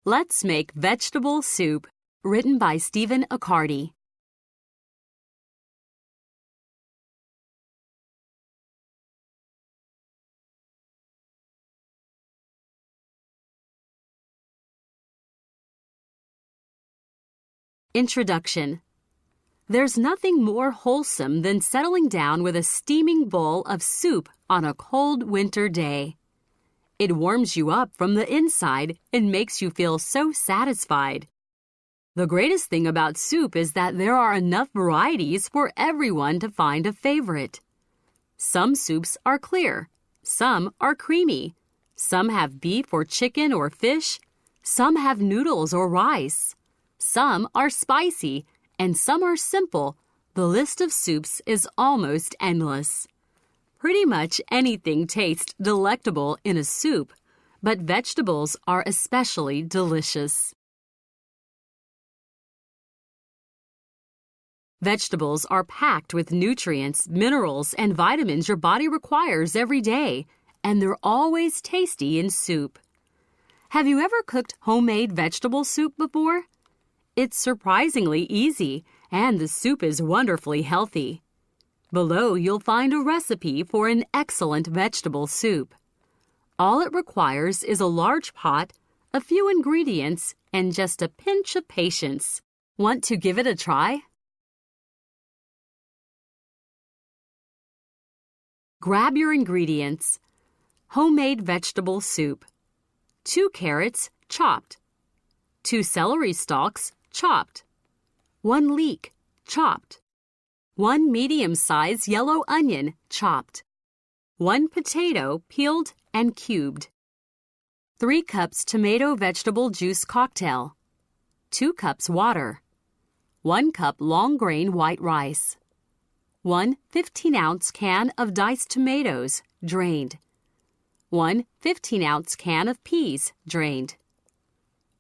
Let's make vegetable soup, written by Stephen Accardi. Introduction. There's nothing more wholesome than settling down with a steaming bowl of soup on a cold winter day. It warms you up from the inside and makes you feel so satisfied. The greatest thing about soup is that there are enough varieties for everyone to find a favorite. Some soups are clear, some are creamy, some have beef or chicken or fish, some have noodles or rice, some are spicy, and some are simple. The list of soups is almost endless. Pretty much anything tastes delectable in a soup, but vegetables are especially delicious. Vegetables are packed with nutrients, minerals, and vitamins your body requires every day, and they're always tasty in soup. Have you ever cooked homemade vegetable soup before? It's surprisingly easy, and the soup is wonderfully healthy. Below, you'll find a recipe for an excellent vegetable soup. All it requires is a large pot, a few ingredients, and just a pinch of patience. Want to give it a try? Grab your ingredients. Homemade vegetable soup. 2 carrots, chopped. 2 celery stalks, chopped. 1 leek, chopped. 1 medium-sized yellow onion, chopped. 1 potato, peeled and cubed. 3 cups tomato vegetable juice cocktail. 2 cups water. 1 cup long-grain white rice. 1 15-ounce can of diced tomatoes, drained. 1 15-ounce can of peas, drained.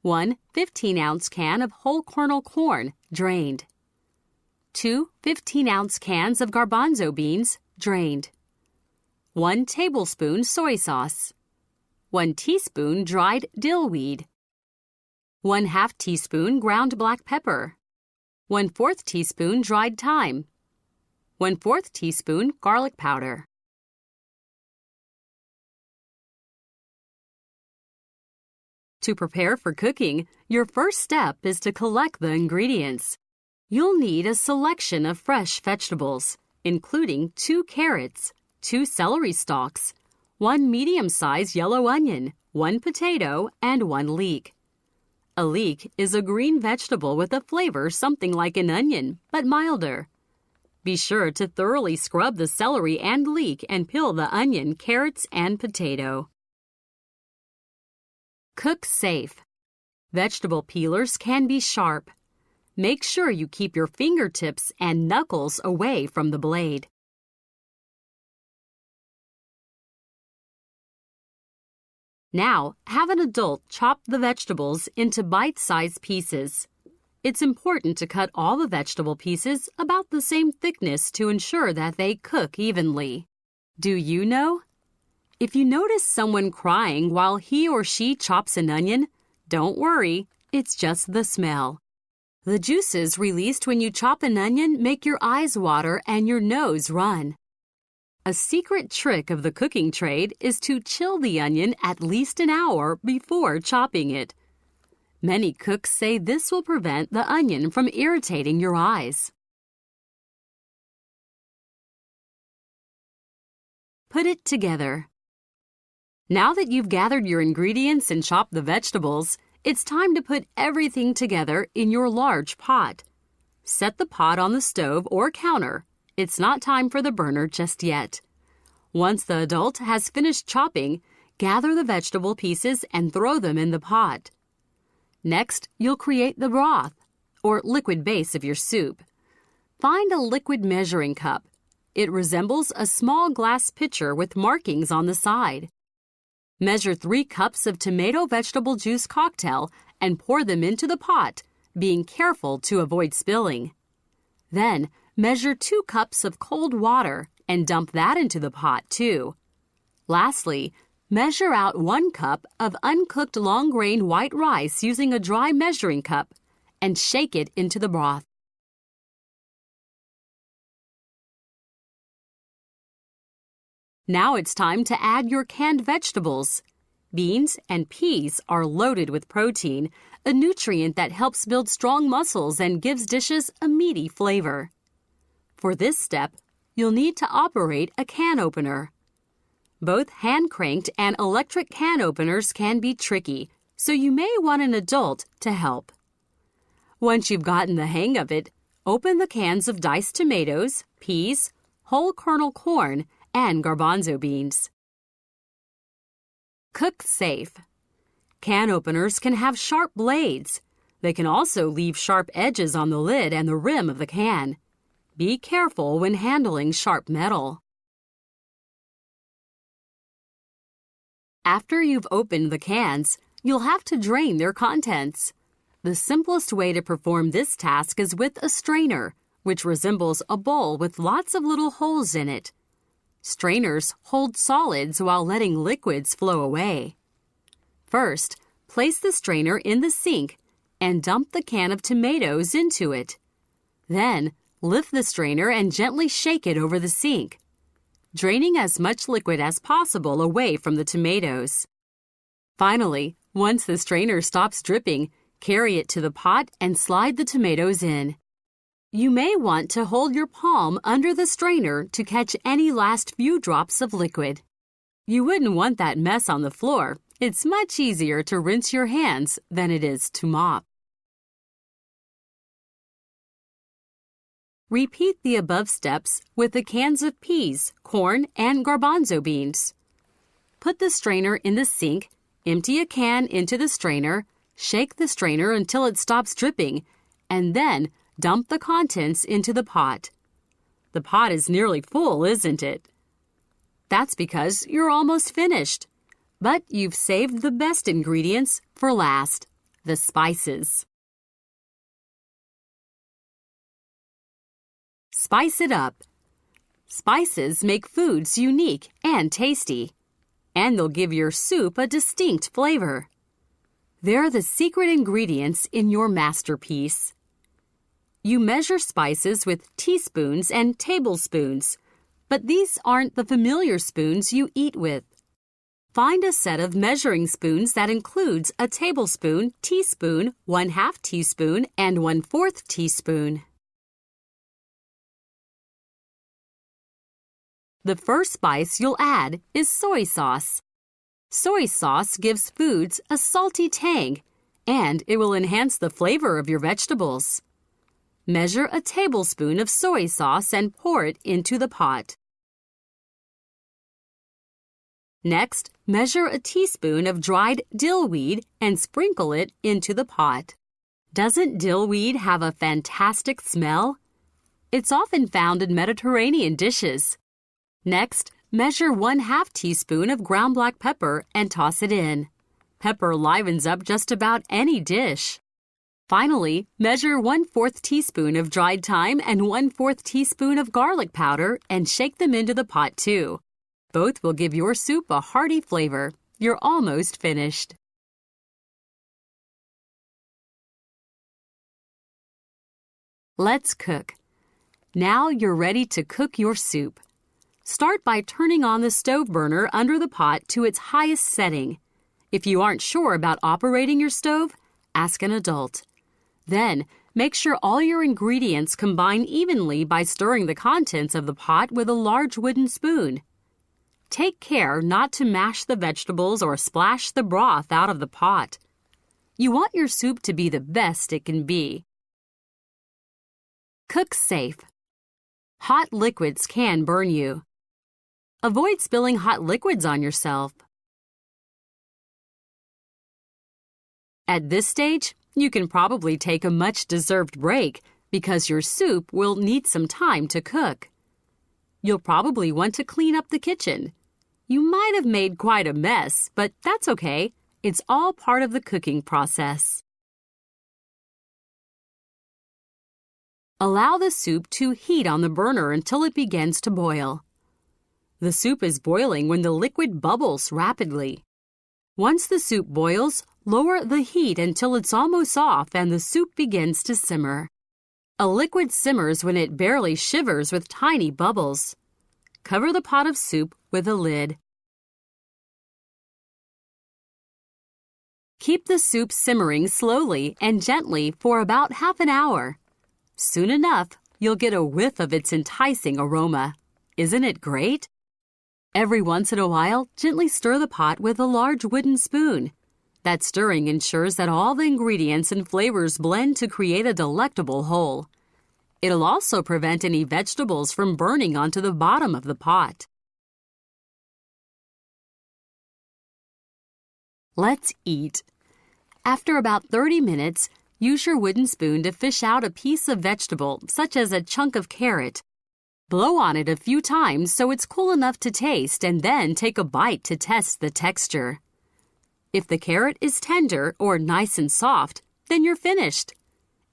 1 15-ounce can of whole kernel corn, drained. 2 15-ounce cans of garbanzo beans, drained. 1 tablespoon soy sauce. 1 teaspoon dried dill weed. 1/2 teaspoon ground black pepper. 1/4 teaspoon dried thyme. 1/4 teaspoon garlic powder. To prepare for cooking, your first step is to collect the ingredients. You'll need a selection of fresh vegetables, including 2 carrots, 2 celery stalks, 1 medium-sized yellow onion, 1 potato, and 1 leek. A leek is a green vegetable with a flavor something like an onion, but milder. Be sure to thoroughly scrub the celery and leek and peel the onion, carrots, and potato. Cook safe. Vegetable peelers can be sharp. Make sure you keep your fingertips and knuckles away from the blade. Now, have an adult chop the vegetables into bite-sized pieces. It's important to cut all the vegetable pieces about the same thickness to ensure that they cook evenly. Do you know? If you notice someone crying while he or she chops an onion, don't worry, it's just the smell. The juices released when you chop an onion make your eyes water and your nose run. A secret trick of the cooking trade is to chill the onion at least an hour before chopping it. Many cooks say this will prevent the onion from irritating your eyes. Put it together. Now that you've gathered your ingredients and chopped the vegetables, it's time to put everything together in your large pot. Set the pot on the stove or counter. It's not time for the burner just yet. Once the adult has finished chopping, gather the vegetable pieces and throw them in the pot. Next, you'll create the broth, or liquid base of your soup. Find a liquid measuring cup. It resembles a small glass pitcher with markings on the side. Measure 3 cups of tomato vegetable juice cocktail and pour them into the pot, being careful to avoid spilling. Then, measure 2 cups of cold water and dump that into the pot too. Lastly, Measure out 1 cup of uncooked long-grain white rice using a dry measuring cup and shake it into the broth. Now it's time to add your canned vegetables. Beans and peas are loaded with protein, a nutrient that helps build strong muscles and gives dishes a meaty flavor. For this step, you'll need to operate a can opener. Both hand-cranked and electric can openers can be tricky, so you may want an adult to help. Once you've gotten the hang of it, open the cans of diced tomatoes, peas, whole kernel corn, and garbanzo beans. Cook safe. Can openers can have sharp blades. They can also leave sharp edges on the lid and the rim of the can. Be careful when handling sharp metal. After you've opened the cans, you'll have to drain their contents. The simplest way to perform this task is with a strainer, which resembles a bowl with lots of little holes in it. Strainers hold solids while letting liquids flow away. First, place the strainer in the sink and dump the can of tomatoes into it. Then, lift the strainer and gently shake it over the sink, draining as much liquid as possible away from the tomatoes. Finally, once the strainer stops dripping, carry it to the pot and slide the tomatoes in. You may want to hold your palm under the strainer to catch any last few drops of liquid. You wouldn't want that mess on the floor. It's much easier to rinse your hands than it is to mop. Repeat the above steps with the cans of peas, corn, and garbanzo beans. Put the strainer in the sink, empty a can into the strainer, shake the strainer until it stops dripping, and then dump the contents into the pot. The pot is nearly full, isn't it? That's because you're almost finished. But you've saved the best ingredients for last, the spices. Spice it up. Spices make foods unique and tasty, and they'll give your soup a distinct flavor. They're the secret ingredients in your masterpiece. You measure spices with teaspoons and tablespoons, but these aren't the familiar spoons you eat with. Find a set of measuring spoons that includes a tablespoon, teaspoon, 1/2 teaspoon, and 1/4 teaspoon. The first spice you'll add is soy sauce. Soy sauce gives foods a salty tang, and it will enhance the flavor of your vegetables. Measure a tablespoon of soy sauce and pour it into the pot. Next, measure a teaspoon of dried dill weed and sprinkle it into the pot. Doesn't dill weed have a fantastic smell? It's often found in Mediterranean dishes. Next, measure 1/2 teaspoon of ground black pepper and toss it in. Pepper livens up just about any dish. Finally, measure 1/4 teaspoon of dried thyme and 1/4 teaspoon of garlic powder and shake them into the pot too. Both will give your soup a hearty flavor. You're almost finished. Let's cook. Now you're ready to cook your soup. Start by turning on the stove burner under the pot to its highest setting. If you aren't sure about operating your stove, ask an adult. Then, make sure all your ingredients combine evenly by stirring the contents of the pot with a large wooden spoon. Take care not to mash the vegetables or splash the broth out of the pot. You want your soup to be the best it can be. Cook safe. Hot liquids can burn you. Avoid spilling hot liquids on yourself. At this stage, you can probably take a much-deserved break because your soup will need some time to cook. You'll probably want to clean up the kitchen. You might have made quite a mess, but that's okay. It's all part of the cooking process. Allow the soup to heat on the burner until it begins to boil. The soup is boiling when the liquid bubbles rapidly. Once the soup boils, lower the heat until it's almost off and the soup begins to simmer. A liquid simmers when it barely shivers with tiny bubbles. Cover the pot of soup with a lid. Keep the soup simmering slowly and gently for about half an hour. Soon enough, you'll get a whiff of its enticing aroma. Isn't it great? Every once in a while, gently stir the pot with a large wooden spoon. That stirring ensures that all the ingredients and flavors blend to create a delectable whole. It'll also prevent any vegetables from burning onto the bottom of the pot. Let's eat. After about 30 minutes, use your wooden spoon to fish out a piece of vegetable, such as a chunk of carrot. Blow on it a few times so it's cool enough to taste, and then take a bite to test the texture. If the carrot is tender or nice and soft, then you're finished.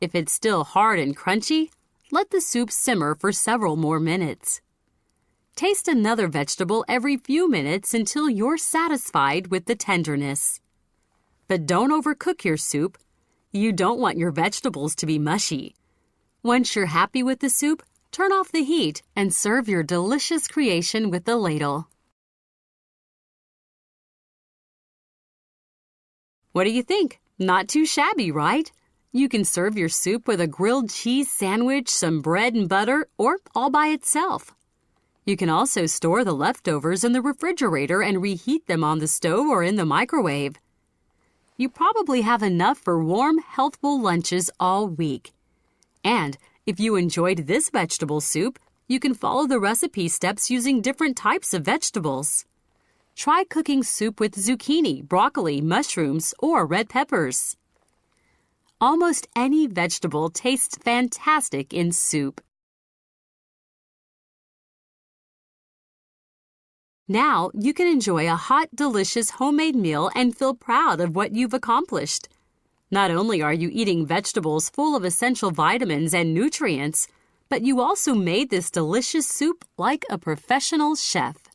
If it's still hard and crunchy, let the soup simmer for several more minutes. Taste another vegetable every few minutes until you're satisfied with the tenderness. But don't overcook your soup. You don't want your vegetables to be mushy. Once you're happy with the soup, turn off the heat and serve your delicious creation with a ladle. What do you think? Not too shabby, right? You can serve your soup with a grilled cheese sandwich, some bread and butter, or all by itself. You can also store the leftovers in the refrigerator and reheat them on the stove or in the microwave. You probably have enough for warm, healthful lunches all week. And if you enjoyed this vegetable soup, you can follow the recipe steps using different types of vegetables. Try cooking soup with zucchini, broccoli, mushrooms, or red peppers. Almost any vegetable tastes fantastic in soup. Now you can enjoy a hot, delicious homemade meal and feel proud of what you've accomplished. Not only are you eating vegetables full of essential vitamins and nutrients, but you also made this delicious soup like a professional chef.